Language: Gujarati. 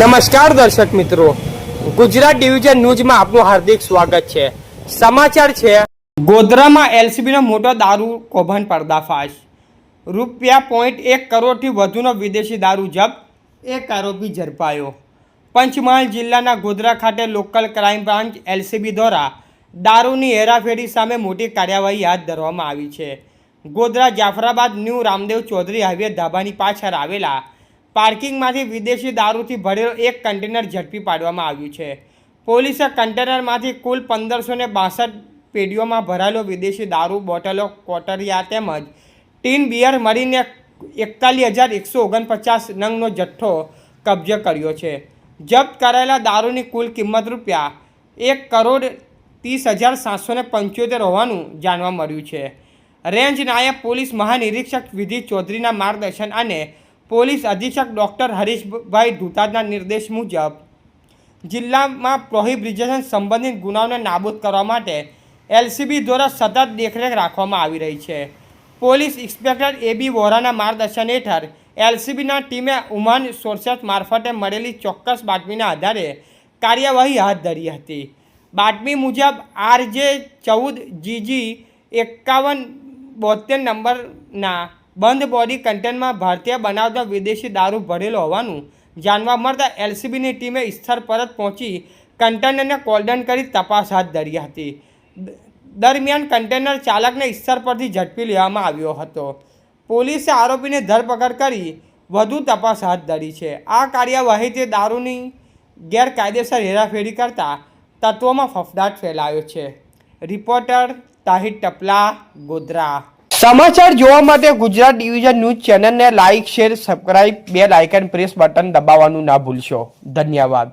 નમસ્કાર દર્શક મિત્રો, ગુજરાત ડિવિઝન ન્યૂઝમાં આપનું હાર્દિક સ્વાગત છે। સમાચાર છે, ગોધરામાં એલસીબીનો મોટો દારૂ કૌભાંડ પર્દાફાશ। ₹1 કરોડથી વધુનો વિદેશી દારૂ જપ્ત, એક આરોપી ઝડપાયો। પંચમહાલ જિલ્લાના ગોધરા ખાતે લોકલ ક્રાઇમ બ્રાન્ચ એલસીબી દ્વારા દારૂની હેરાફેરી સામે મોટી કાર્યવાહી હાથ ધરવામાં આવી છે। ગોધરા જાફરાબાદ ન્યૂ રામદેવ ચૌધરી હાઈવે ધાબાની પાછળ આવેલા પાર્કિંગમાંથી વિદેશી દારૂથી ભરેલો એક કન્ટેનર ઝડપી પાડવામાં આવ્યું છે। પોલીસે કન્ટેનરમાંથી કુલ 1562 પેટીઓમાં ભરાયેલો વિદેશી દારૂ બોટલો, કોટરિયા તેમજ ટીન બિયર મળીને 41,149 નંગનો જથ્થો કબજે કર્યો છે। જપ્ત કરાયેલા દારૂની કુલ કિંમત ₹1,30,775 હોવાનું જાણવા મળ્યું છે। રેન્જ નાયબ પોલીસ મહાનિરીક્ષક વિધિ ચૌધરીના માર્ગદર્શન અને પોલીસ અધિક્ષક ડૉક્ટર હરીશભાઈ ધુતાદના નિર્દેશ મુજબ જિલ્લામાં પ્રોહિબિશન સંબંધિત ગુનાઓને નાબૂદ કરવા માટે એલસીબી દ્વારા સતત દેખરેખ રાખવામાં આવી રહી છે। પોલીસ ઇન્સ્પેક્ટર એબી વોરાના માર્ગદર્શન હેઠળ એલસીબીના ટીમે ઉમાન સોર્સેસ મારફતે મળેલી ચોક્કસ બાતમીના આધારે કાર્યવાહી હાથ ધરી હતી। બાતમી મુજબ RJ14GG5172 નંબરના બંધ બોડી કન્ટેનરમાં ભારતીય બનાવટનો વિદેશી દારૂ ભરેલો હોવાનું જાણવા મળતા એલસીબીની ટીમે સ્થળ પર પહોંચી કન્ટેનરને કોલ્ડન કરી તપાસ હાથ ધરી હતી। દરમિયાન કન્ટેનર ચાલકને સ્થળ પરથી ઝડપી લેવામાં આવ્યો હતો। પોલીસે આરોપીની ધરપકડ કરી વધુ તપાસ હાથ ધરી છે। આ કાર્યવાહીથી દારૂની ગેરકાયદેસર હેરાફેરી કરતા તત્વોમાં ફફડાટ ફેલાયો છે। રિપોર્ટર તાહિર ટપલા, ગોધરા। સમાચાર જોવા માટે ગુજરાત ડિવિઝન ન્યૂઝ ચેનલને like, share, subscribe, bell icon press button દબાવવાનું ના ભૂલશો। ધન્યવાદ।